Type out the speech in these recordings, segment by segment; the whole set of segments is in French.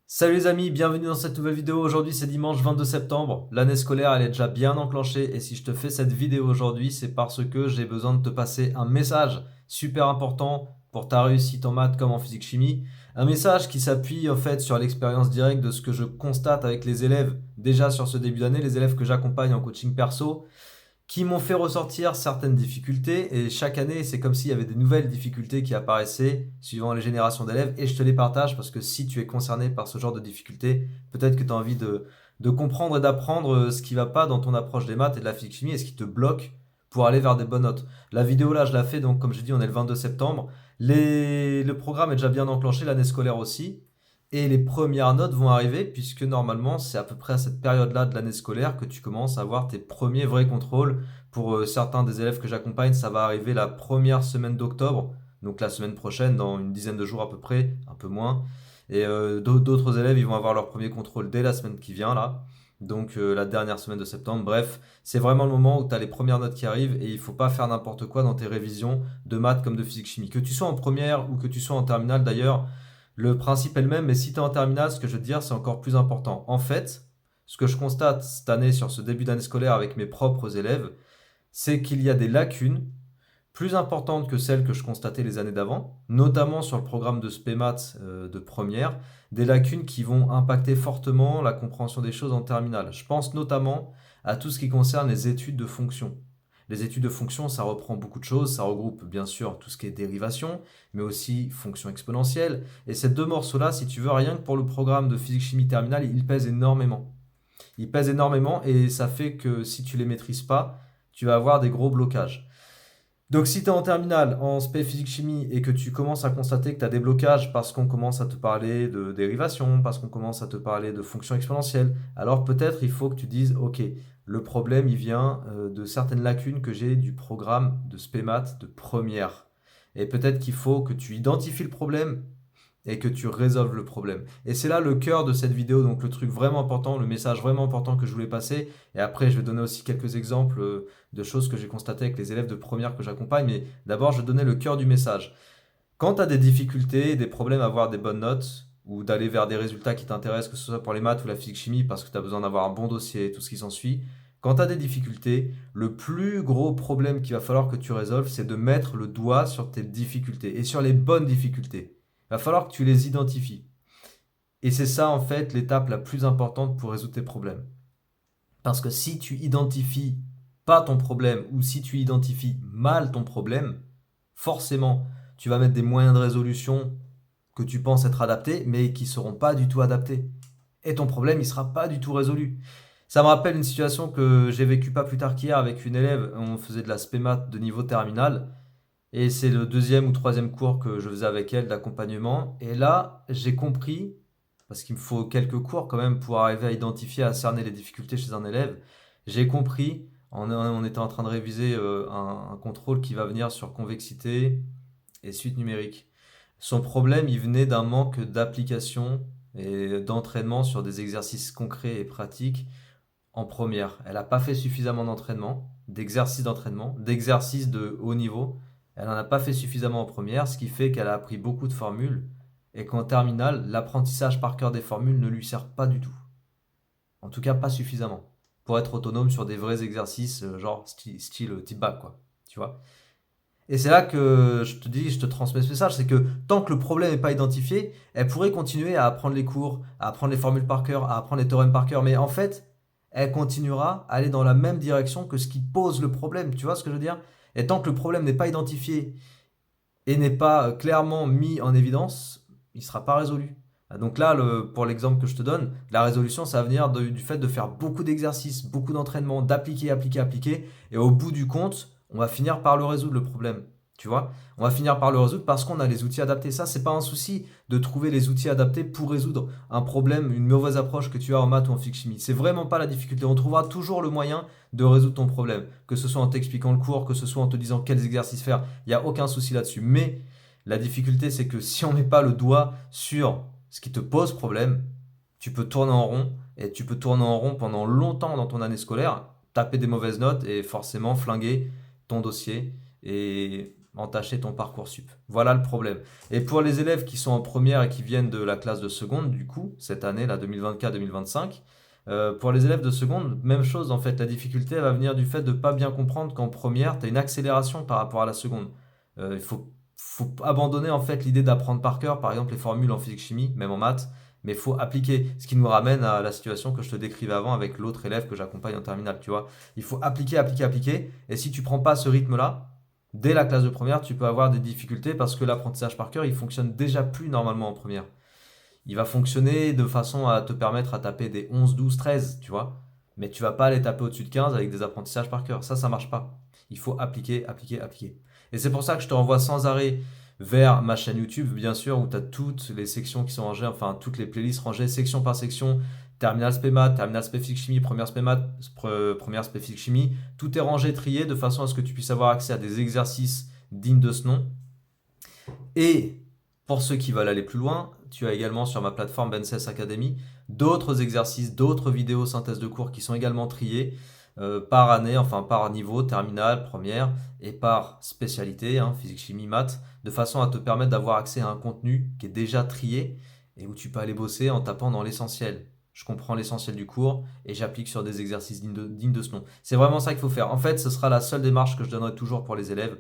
Salut les amis, bienvenue dans cette nouvelle vidéo. Aujourd'hui c'est dimanche 22 septembre. L'année scolaire elle est déjà bien enclenchée et si je te fais cette vidéo aujourd'hui c'est parce que j'ai besoin de te passer un message super important pour ta réussite en maths comme en physique-chimie. Un message qui s'appuie en fait sur l'expérience directe de ce que je constate avec les élèves déjà sur ce début d'année, les élèves que j'accompagne en coaching perso qui m'ont fait ressortir certaines difficultés et chaque année c'est comme s'il y avait des nouvelles difficultés qui apparaissaient suivant les générations d'élèves et je te les partage parce que si tu es concerné par ce genre de difficultés, peut-être que tu as envie de comprendre et d'apprendre ce qui va pas dans ton approche des maths et de la physique chimie et ce qui te bloque pour aller vers des bonnes notes. La vidéo là je la fais donc comme je dis on est le 22 septembre, le programme est déjà bien enclenché, l'année scolaire aussi. Et les premières notes vont arriver puisque normalement c'est à peu près à cette période-là de l'année scolaire que tu commences à avoir tes premiers vrais contrôles. Pour certains des élèves que j'accompagne, ça va arriver la première semaine d'octobre, donc la semaine prochaine, dans une dizaine de jours à peu près, un peu moins. Et d'autres élèves, ils vont avoir leur premier contrôle dès la semaine qui vient là. Donc la dernière semaine de septembre. Bref, c'est vraiment le moment où tu as les premières notes qui arrivent et il faut pas faire n'importe quoi dans tes révisions de maths comme de physique chimie. Que tu sois en première ou que tu sois en terminale d'ailleurs, le principe est le même, mais si tu es en terminale, ce que je veux te dire, c'est encore plus important. En fait, ce que je constate cette année sur ce début d'année scolaire avec mes propres élèves, c'est qu'il y a des lacunes plus importantes que celles que je constatais les années d'avant, notamment sur le programme de SPEMAT de première, des lacunes qui vont impacter fortement la compréhension des choses en terminale. Je pense notamment à tout ce qui concerne les études de fonction. Les études de fonction, ça reprend beaucoup de choses, ça regroupe bien sûr tout ce qui est dérivation, mais aussi fonction exponentielle. Et ces deux morceaux-là, si tu veux, rien que pour le programme de physique-chimie terminale, ils pèsent énormément. Ils pèsent énormément et ça fait que si tu les maîtrises pas, tu vas avoir des gros blocages. Donc si tu es en terminale en spé physique chimie et que tu commences à constater que tu as des blocages parce qu'on commence à te parler de dérivation, parce qu'on commence à te parler de fonction exponentielle, alors peut-être il faut que tu dises OK, le problème il vient de certaines lacunes que j'ai du programme de spé maths de première. Et peut-être qu'il faut que tu identifies le problème et que tu résolves le problème. Et c'est là le cœur de cette vidéo, donc le truc vraiment important, le message vraiment important que je voulais passer. Et après, je vais donner aussi quelques exemples de choses que j'ai constatées avec les élèves de première que j'accompagne. Mais d'abord, je vais donner le cœur du message. Quand tu as des difficultés, des problèmes à avoir des bonnes notes, ou d'aller vers des résultats qui t'intéressent, que ce soit pour les maths ou la physique-chimie, parce que tu as besoin d'avoir un bon dossier et tout ce qui s'ensuit, quand tu as des difficultés, le plus gros problème qu'il va falloir que tu résolves, c'est de mettre le doigt sur tes difficultés et sur les bonnes difficultés. Il va falloir que tu les identifies. Et c'est ça, en fait, l'étape la plus importante pour résoudre tes problèmes. Parce que si tu identifies pas ton problème ou si tu identifies mal ton problème, forcément, tu vas mettre des moyens de résolution que tu penses être adaptés, mais qui ne seront pas du tout adaptés. Et ton problème, il ne sera pas du tout résolu. Ça me rappelle une situation que j'ai vécue pas plus tard qu'hier avec une élève. On faisait de la spémat de niveau terminal. Et c'est le deuxième ou troisième cours que je faisais avec elle d'accompagnement. Et là, j'ai compris, parce qu'il me faut quelques cours quand même pour arriver à identifier, à cerner les difficultés chez un élève, j'ai compris, on était en train de réviser un contrôle qui va venir sur convexité et suite numérique. Son problème, il venait d'un manque d'application et d'entraînement sur des exercices concrets et pratiques en première. Elle n'a pas fait suffisamment d'entraînement, d'exercices de haut niveau. Elle n'en a pas fait suffisamment en première, ce qui fait qu'elle a appris beaucoup de formules et qu'en terminale, l'apprentissage par cœur des formules ne lui sert pas du tout. En tout cas, pas suffisamment. Pour être autonome sur des vrais exercices, genre style type bac, quoi. Tu vois. Et c'est là que je te dis, je te transmets ce message, c'est que tant que le problème n'est pas identifié, elle pourrait continuer à apprendre les cours, à apprendre les formules par cœur, à apprendre les théorèmes par cœur, mais en fait, elle continuera à aller dans la même direction que ce qui pose le problème. Tu vois ce que je veux dire? Et tant que le problème n'est pas identifié et n'est pas clairement mis en évidence, il ne sera pas résolu. Donc là, pour l'exemple que je te donne, la résolution, ça va venir du fait de faire beaucoup d'exercices, beaucoup d'entraînement, d'appliquer, appliquer, appliquer, et au bout du compte, on va finir par le résoudre le problème. Tu vois? On va finir par le résoudre parce qu'on a les outils adaptés. Ça, c'est pas un souci de trouver les outils adaptés pour résoudre un problème, une mauvaise approche que tu as en maths ou en physique chimie. C'est vraiment pas la difficulté. On trouvera toujours le moyen de résoudre ton problème. Que ce soit en t'expliquant le cours, que ce soit en te disant quels exercices faire. Il n'y a aucun souci là-dessus. Mais la difficulté, c'est que si on met pas le doigt sur ce qui te pose problème, tu peux tourner en rond et tu peux tourner en rond pendant longtemps dans ton année scolaire, taper des mauvaises notes et forcément flinguer ton dossier. Et entacher ton Parcoursup. Voilà le problème. Et pour les élèves qui sont en première et qui viennent de la classe de seconde, du coup, cette année, là, 2024-2025, pour les élèves de seconde, même chose en fait. La difficulté elle va venir du fait de ne pas bien comprendre qu'en première, tu as une accélération par rapport à la seconde. Il faut abandonner en fait l'idée d'apprendre par cœur, par exemple les formules en physique-chimie, même en maths, mais il faut appliquer. Ce qui nous ramène à la situation que je te décrivais avant avec l'autre élève que j'accompagne en terminale, tu vois. Il faut appliquer, appliquer, appliquer. Et si tu prends pas ce rythme-là, dès la classe de première, tu peux avoir des difficultés parce que l'apprentissage par cœur, il fonctionne déjà plus normalement en première. Il va fonctionner de façon à te permettre à taper des 11, 12, 13, tu vois. Mais tu vas pas aller taper au-dessus de 15 avec des apprentissages par cœur. Ça marche pas. Il faut appliquer, appliquer, appliquer. Et c'est pour ça que je te renvoie sans arrêt vers ma chaîne YouTube, bien sûr, où tu as toutes les sections qui sont rangées, enfin toutes les playlists rangées section par section, terminal spé maths, terminal spé physique chimie, première spé maths, première spé physique chimie. Tout est rangé, trié de façon à ce que tu puisses avoir accès à des exercices dignes de ce nom. Et pour ceux qui veulent aller plus loin, tu as également sur ma plateforme Benses Academy d'autres exercices, d'autres vidéos synthèse de cours qui sont également triés par année, enfin par niveau, terminale, première, et par spécialité, physique, chimie, maths, de façon à te permettre d'avoir accès à un contenu qui est déjà trié et où tu peux aller bosser en tapant dans l'essentiel. Je comprends l'essentiel du cours et j'applique sur des exercices dignes de ce nom. C'est vraiment ça qu'il faut faire. En fait, ce sera la seule démarche que je donnerai toujours pour les élèves.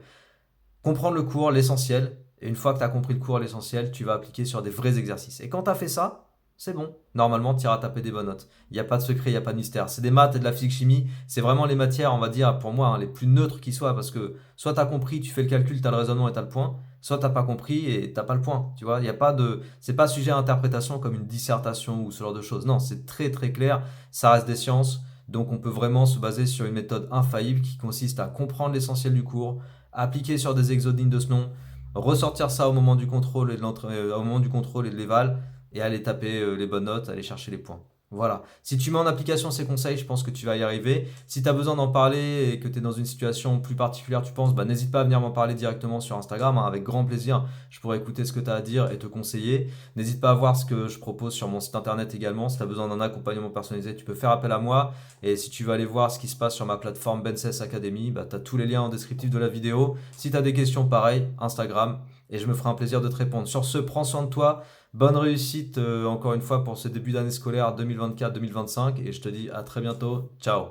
Comprendre le cours, l'essentiel, et une fois que tu as compris le cours, l'essentiel, tu vas appliquer sur des vrais exercices. Et quand tu as fait ça, c'est bon. Normalement, tu iras taper des bonnes notes. Il n'y a pas de secret, il n'y a pas de mystère. C'est des maths et de la physique-chimie. C'est vraiment les matières, on va dire, pour moi, les plus neutres qui soient. Parce que soit tu as compris, tu fais le calcul, tu as le raisonnement et tu as le point. Soit tu n'as pas compris et tu n'as pas le point. Tu vois, il y a pas de. C'est pas sujet à interprétation comme une dissertation ou ce genre de choses. Non, c'est très très clair. Ça reste des sciences. Donc on peut vraiment se baser sur une méthode infaillible qui consiste à comprendre l'essentiel du cours, appliquer sur des exos dignes de ce nom, ressortir ça au moment du contrôle et au moment du contrôle et de l'éval, et aller taper les bonnes notes, aller chercher les points. Voilà. Si tu mets en application ces conseils, je pense que tu vas y arriver. Si tu as besoin d'en parler et que tu es dans une situation plus particulière, tu penses, n'hésite pas à venir m'en parler directement sur Instagram, avec grand plaisir. Je pourrais écouter ce que tu as à dire et te conseiller. N'hésite pas à voir ce que je propose sur mon site internet également. Si tu as besoin d'un accompagnement personnalisé, tu peux faire appel à moi. Et si tu veux aller voir ce qui se passe sur ma plateforme Benses Academy, tu as tous les liens en descriptif de la vidéo. Si tu as des questions, pareil, Instagram. Et je me ferai un plaisir de te répondre. Sur ce, prends soin de toi. Bonne réussite encore une fois pour ce début d'année scolaire 2024-2025 et je te dis à très bientôt. Ciao.